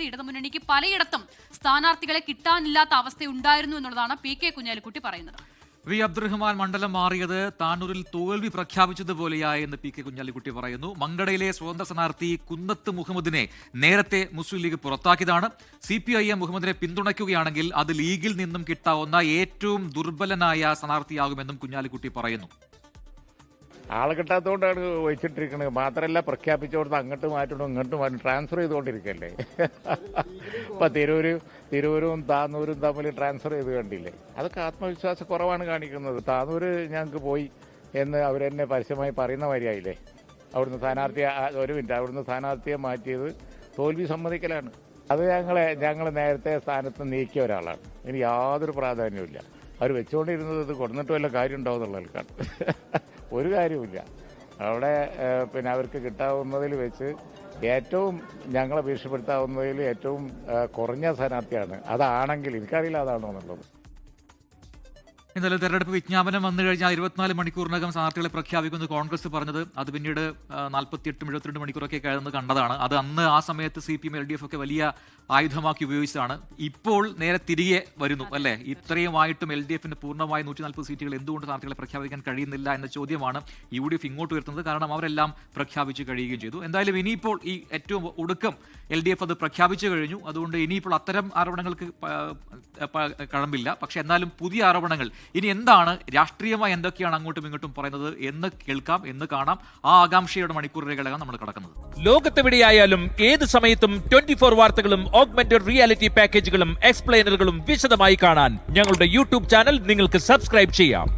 ഇടതുമുന്നണിക്ക് പലയിടത്തും സ്ഥാനാർത്ഥികളെ കിട്ടാനില്ലാത്ത അവസ്ഥയുണ്ടായിരുന്നു എന്നുള്ളതാണ് പി കെ കുഞ്ഞാലിക്കുട്ടി പറയുന്നത്. വി അബ്ദുറഹ്മാൻ മണ്ഡലം മാറിയത് താനൂരിൽ തോൽവി പ്രഖ്യാപിച്ചതുപോലെയായെന്ന് പി കെ കുഞ്ഞാലിക്കുട്ടി പറയുന്നു. മങ്കടയിലെ സ്വതന്ത്ര സ്ഥാനാർത്ഥി കുന്നത്ത് മുഹമ്മദിനെ നേരത്തെ മുസ്ലിം ലീഗ് പുറത്താക്കിയതാണ്. CPIM മുഹമ്മദിനെ പിന്തുണയ്ക്കുകയാണെങ്കിൽ അത് ലീഗിൽ നിന്നും കിട്ടാവുന്ന ഏറ്റവും ദുർബലനായ സ്ഥാനാർത്ഥിയാകുമെന്നും കുഞ്ഞാലിക്കുട്ടി പറയുന്നു. ആളെ കിട്ടാത്തതുകൊണ്ടാണ് വെച്ചിട്ടിരിക്കുന്നത്. മാത്രമല്ല പ്രഖ്യാപിച്ചോടത്ത് അങ്ങോട്ട് മാറ്റണം ഇങ്ങോട്ട് മാറ്റണം ട്രാൻസ്ഫർ ചെയ്തുകൊണ്ടിരിക്കല്ലേ. ഇപ്പം തിരൂരും താന്നൂരും തമ്മിൽ ട്രാൻസ്ഫർ ചെയ്ത് കണ്ടില്ലേ. അതൊക്കെ ആത്മവിശ്വാസ കുറവാണ് കാണിക്കുന്നത്. താന്നൂര് ഞങ്ങൾക്ക് പോയി എന്ന് അവരെന്നെ പരസ്യമായി പറയുന്ന മാതിരിയായില്ലേ. അവിടുന്ന് സ്ഥാനാർത്ഥിയെ മാറ്റിയത് തോൽവി സമ്മതിക്കലാണ്. അത് ഞങ്ങൾ നേരത്തെ സ്ഥാനത്ത് നീക്കിയ ഒരാളാണ്. ഇനി യാതൊരു പ്രാധാന്യമില്ല. അവർ വെച്ചുകൊണ്ടിരുന്നത് ഇത് കൊടുന്നിട്ട് വല്ല കാര്യം ഉണ്ടാവുന്നുള്ള ആൾക്കാണ്. ഒരു കാര്യമില്ല. അവിടെ അവർക്ക് കിട്ടാവുന്നതിൽ വെച്ച് ഏറ്റവും ഞങ്ങളെ ഭീഷണിപ്പെടുത്താവുന്നതിൽ ഏറ്റവും കുറഞ്ഞ സ്ഥാനാർത്ഥിയാണ്. അതാണെങ്കിൽ എനിക്കറിയില്ല അതാണോ എന്നുള്ളത്. ഇന്നലെ തെരഞ്ഞെടുപ്പ് വിജ്ഞാപനം വന്നു കഴിഞ്ഞാൽ 24 മണിക്കൂറിനകം സ്ഥാനാർത്ഥികളെ പ്രഖ്യാപിക്കുമെന്ന് കോൺഗ്രസ് പറഞ്ഞത് അത് പിന്നീട് 48-72 മണിക്കൂറൊക്കെ കഴിഞ്ഞ് കണ്ടതാണ്. അത് അന്ന് ആ സമയത്ത് CPM LDF ഒക്കെ വലിയ ആയുധമാക്കി ഉപയോഗിച്ചതാണ്. ഇപ്പോൾ നേരെ തിരികെ വരുന്നു അല്ലേ. ഇത്രയുമായിട്ടും LDFന് പൂർണ്ണമായി 140 സീറ്റുകൾ എന്തുകൊണ്ട് സ്ഥാനാർത്ഥികളെ പ്രഖ്യാപിക്കാൻ കഴിയുന്നില്ല എന്ന ചോദ്യമാണ് UDF ഇങ്ങോട്ട് ഉയർത്തുന്നത്. കാരണം അവരെല്ലാം പ്രഖ്യാപിച്ച് കഴിയുകയും ചെയ്തു. എന്തായാലും ഇനിയിപ്പോൾ ഈ ഏറ്റവും ഒടുക്കം LDF അത് പ്രഖ്യാപിച്ചു കഴിഞ്ഞു. അതുകൊണ്ട് ഇനിയിപ്പോൾ അത്തരം ആരോപണങ്ങൾക്ക് കഴമ്പില്ല. പക്ഷെ എന്നാലും പുതിയ ആരോപണങ്ങൾ ഇനി എന്താണ് രാഷ്ട്രീയമായി എന്തൊക്കെയാണ് അങ്ങോട്ടും ഇങ്ങോട്ടും പറയുന്നത് എന്ന് കേൾക്കാം, എന്ന് കാണാം. ആ ആകാംക്ഷയുടെ മണിക്കൂറുകളാണ് നമ്മൾ കടക്കുന്നത്. ലോകത്തെവിടെയായാലും ഏത് സമയത്തും 24 വാർത്തകളും ഓഗ്മെന്റഡ് റിയാലിറ്റി പാക്കേജുകളും എക്സ്പ്ലെയിനറുകളും വിശദമായി കാണാൻ ഞങ്ങളുടെ YouTube ചാനൽ നിങ്ങൾക്ക് സബ്സ്ക്രൈബ് ചെയ്യാം.